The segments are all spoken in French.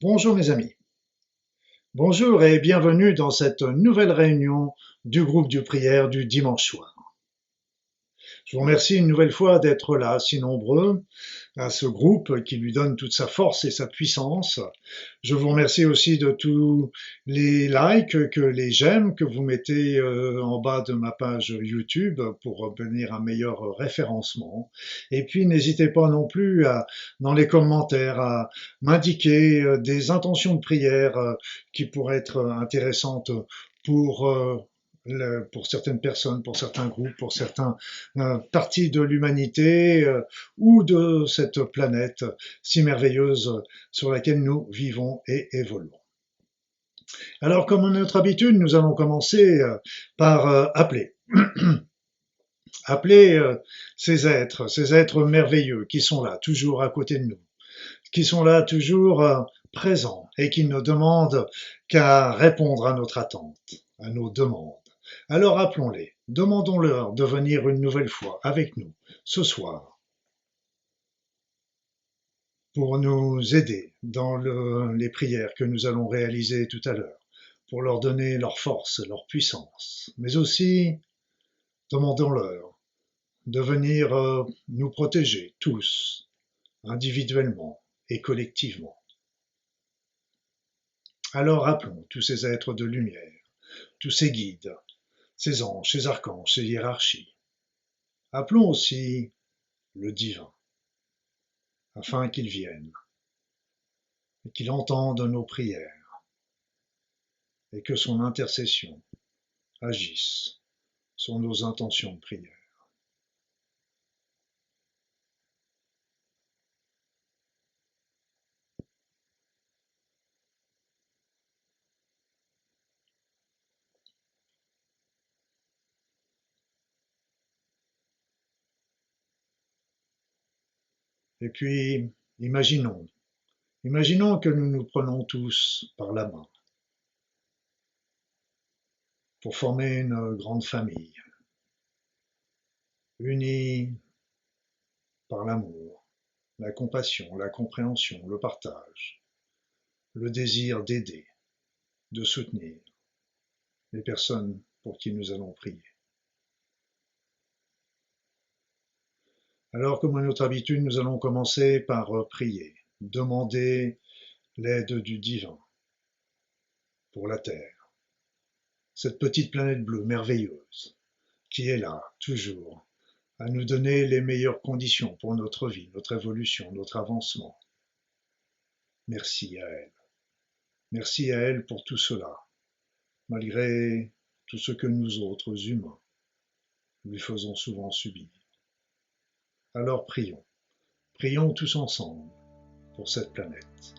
Bonjour mes amis, bonjour et bienvenue dans cette nouvelle réunion du groupe de prière du dimanche soir. Je vous remercie une nouvelle fois d'être là, si nombreux, à ce groupe qui lui donne toute sa force et sa puissance. Je vous remercie aussi de tous les likes, les j'aime que vous mettez en bas de ma page YouTube pour obtenir un meilleur référencement. Et puis n'hésitez pas non plus dans les commentaires à m'indiquer des intentions de prière qui pourraient être intéressantes pour pour certaines personnes, pour certains groupes, pour certains parties de l'humanité ou de cette planète si merveilleuse sur laquelle nous vivons et évoluons. Alors, comme à notre habitude, nous allons commencer par appeler. Appeler ces êtres merveilleux qui sont là, toujours à côté de nous, qui sont là, toujours présents et qui ne demandent qu'à répondre à notre attente, à nos demandes. Alors appelons-les, demandons-leur de venir une nouvelle fois avec nous ce soir pour nous aider dans les prières que nous allons réaliser tout à l'heure, pour leur donner leur force, leur puissance, mais aussi demandons-leur de venir nous protéger tous, individuellement et collectivement. Alors appelons tous ces êtres de lumière, tous ces guides, ces anges, ces archanges, ces hiérarchies. Appelons aussi le divin, afin qu'il vienne et qu'il entende nos prières et que son intercession agisse sur nos intentions de prière. Et puis, imaginons, imaginons que nous nous prenons tous par la main pour former une grande famille, unie par l'amour, la compassion, la compréhension, le partage, le désir d'aider, de soutenir les personnes pour qui nous allons prier. Alors, comme à notre habitude, nous allons commencer par prier, demander l'aide du divin pour la Terre, cette petite planète bleue merveilleuse qui est là, toujours, à nous donner les meilleures conditions pour notre vie, notre évolution, notre avancement. Merci à elle. Merci à elle pour tout cela, malgré tout ce que nous autres humains lui faisons souvent subir. Alors prions, prions tous ensemble pour cette planète.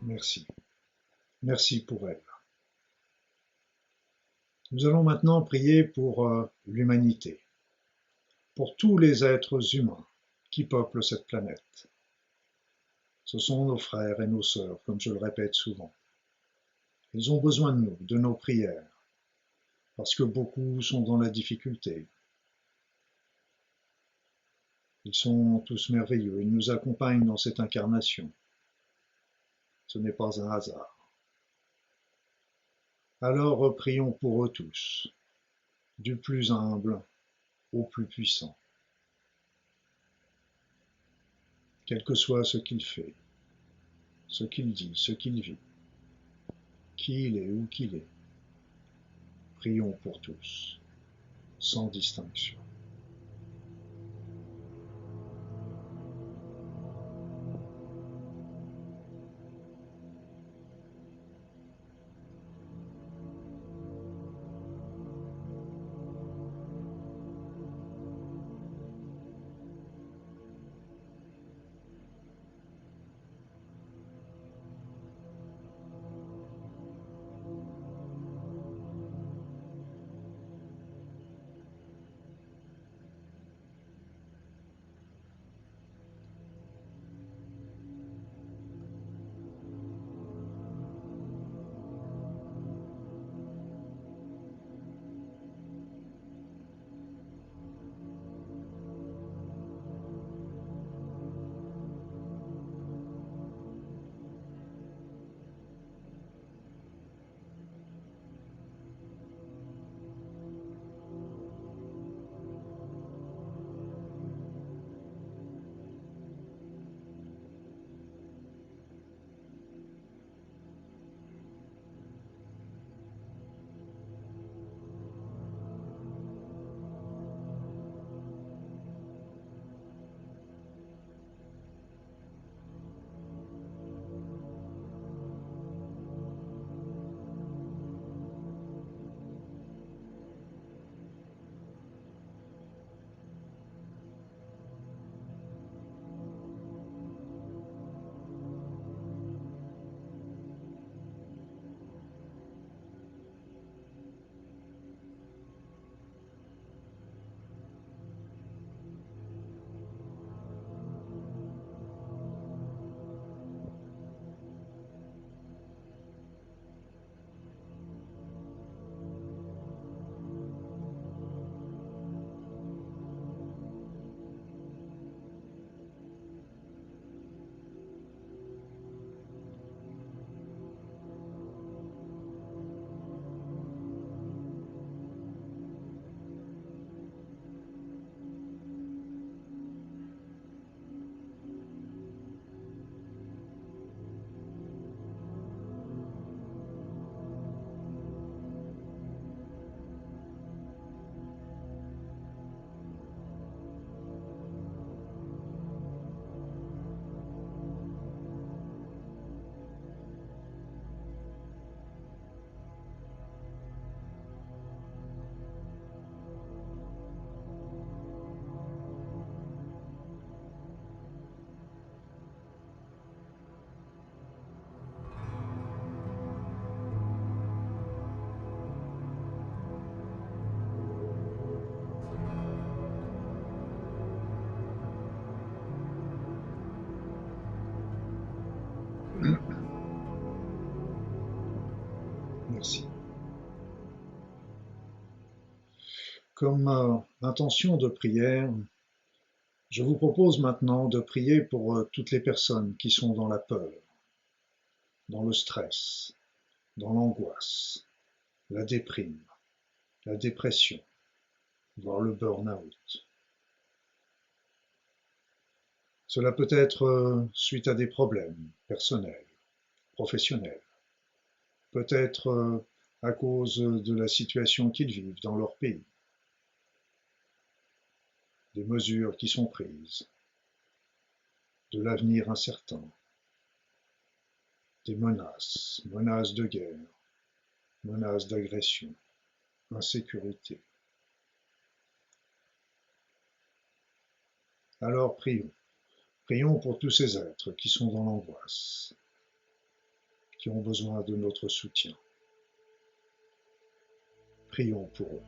Merci. Merci pour elle. Nous allons maintenant prier pour l'humanité, pour tous les êtres humains qui peuplent cette planète. Ce sont nos frères et nos sœurs, comme je le répète souvent. Ils ont besoin de nous, de nos prières, parce que beaucoup sont dans la difficulté. Ils sont tous merveilleux, ils nous accompagnent dans cette incarnation. Ce n'est pas un hasard. Alors prions pour eux tous, du plus humble au plus puissant. Quel que soit ce qu'il fait, ce qu'il dit, ce qu'il vit, qui il est, où qu'il est, prions pour tous, sans distinction. Merci. Comme intention de prière, je vous propose maintenant de prier pour toutes les personnes qui sont dans la peur, dans le stress, dans l'angoisse, la déprime, la dépression, voire le burn-out. Cela peut être suite à des problèmes personnels, professionnels, peut-être à cause de la situation qu'ils vivent dans leur pays, des mesures qui sont prises, de l'avenir incertain, des menaces, menaces de guerre, menaces d'agression, insécurité. Alors prions. Prions pour tous ces êtres qui sont dans l'angoisse. qui ont besoin de notre soutien. Prions pour eux.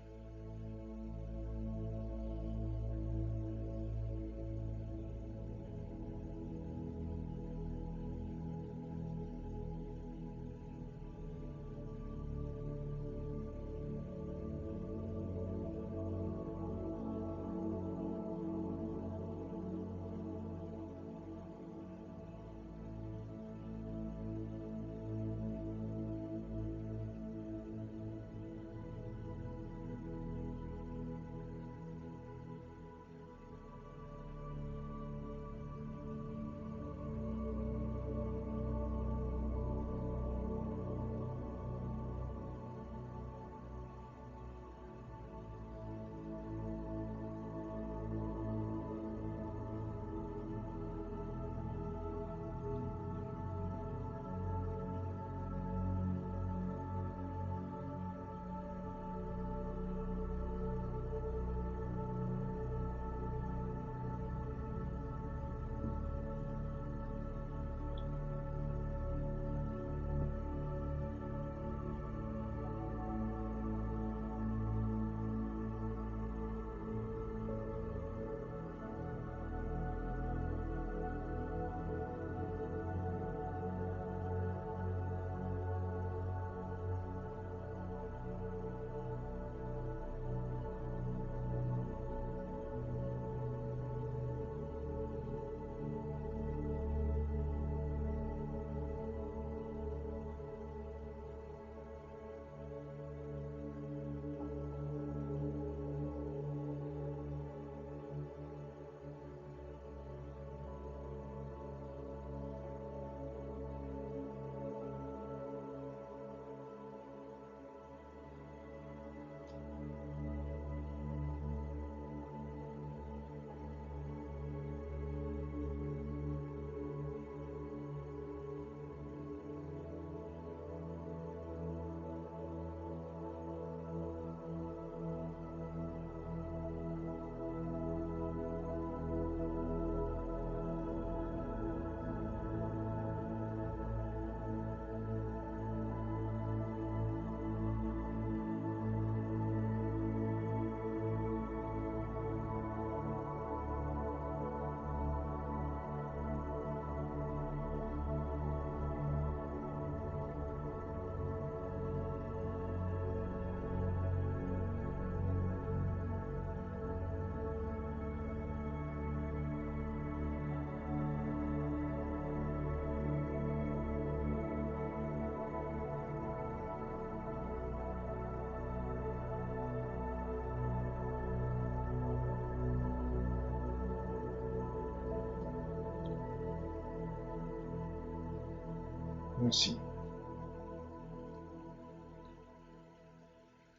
Merci.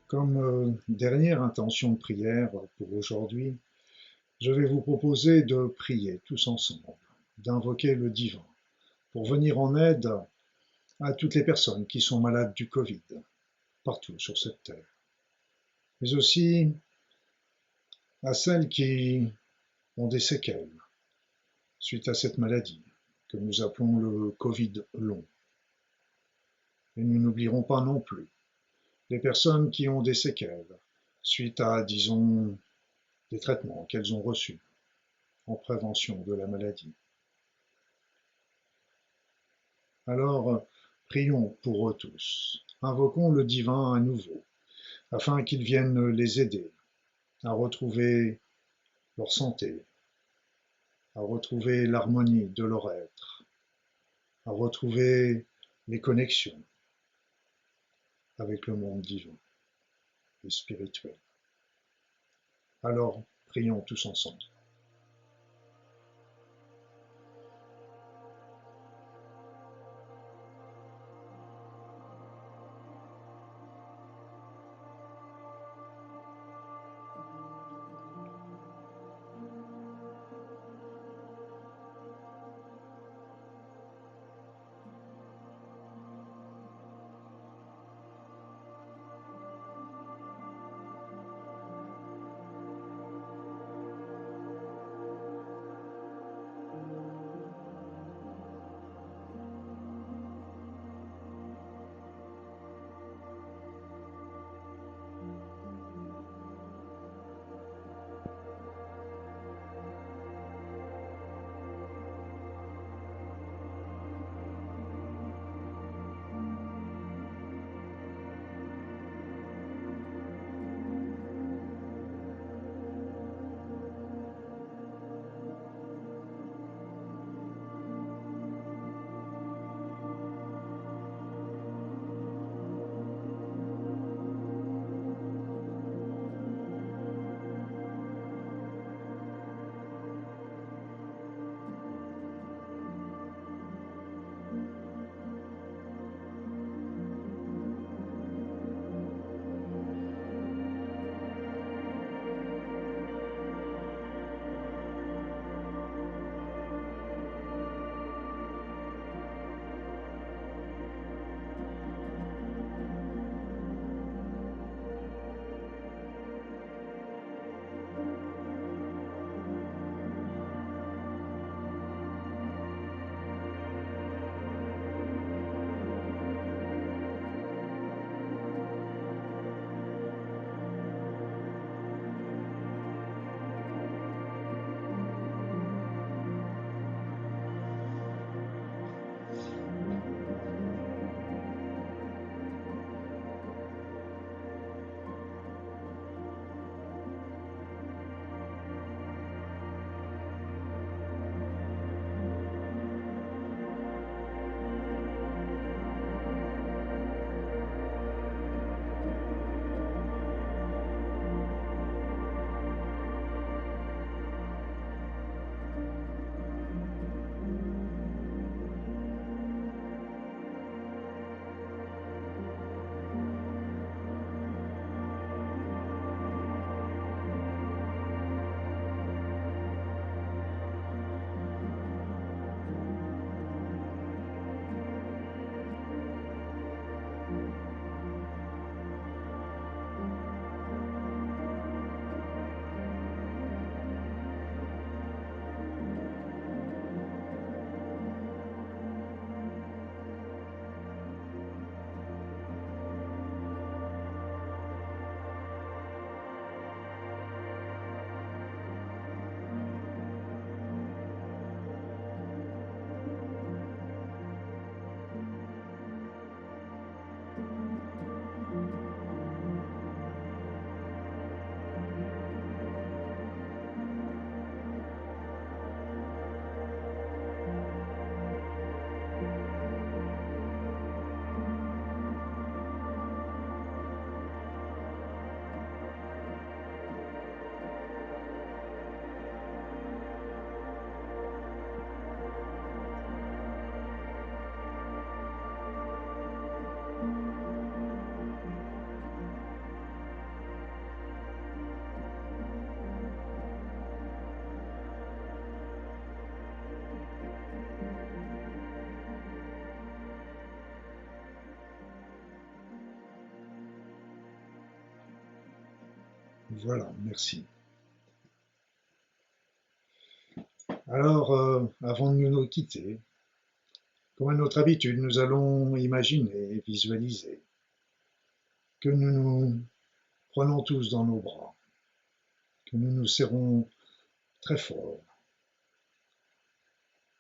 Comme dernière intention de prière pour aujourd'hui, je vais vous proposer de prier tous ensemble, d'invoquer le divin pour venir en aide à toutes les personnes qui sont malades du Covid, partout sur cette terre, mais aussi à celles qui ont des séquelles suite à cette maladie que nous appelons le Covid long. Et nous n'oublierons pas non plus les personnes qui ont des séquelles suite à, disons, des traitements qu'elles ont reçus en prévention de la maladie. Alors, prions pour eux tous, invoquons le divin à nouveau, afin qu'il vienne les aider à retrouver leur santé, à retrouver l'harmonie de leur être, à retrouver les connexions avec le monde divin et spirituel. Alors, prions tous ensemble. Voilà, merci. Alors, avant de nous quitter, comme à notre habitude, nous allons imaginer, visualiser que nous nous prenons tous dans nos bras, que nous nous serrons très fort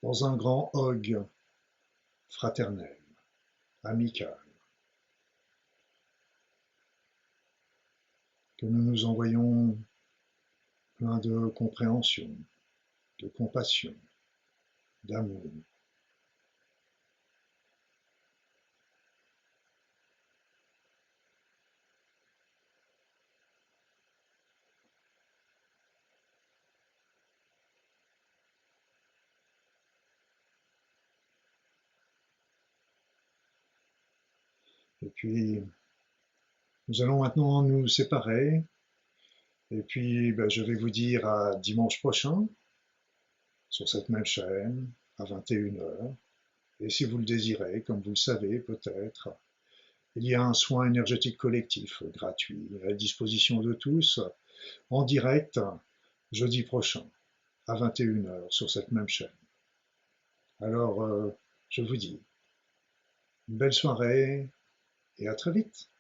dans un grand hug fraternel, amical, que nous nous envoyons plein de compréhension, de compassion, d'amour. Et puis, nous allons maintenant nous séparer. Et puis, je vais vous dire à dimanche prochain, sur cette même chaîne, à 21 h. Et si vous le désirez, comme vous le savez peut-être, il y a un soin énergétique collectif gratuit à la disposition de tous, en direct, jeudi prochain, à 21 h, sur cette même chaîne. Alors, je vous dis, une belle soirée et à très vite.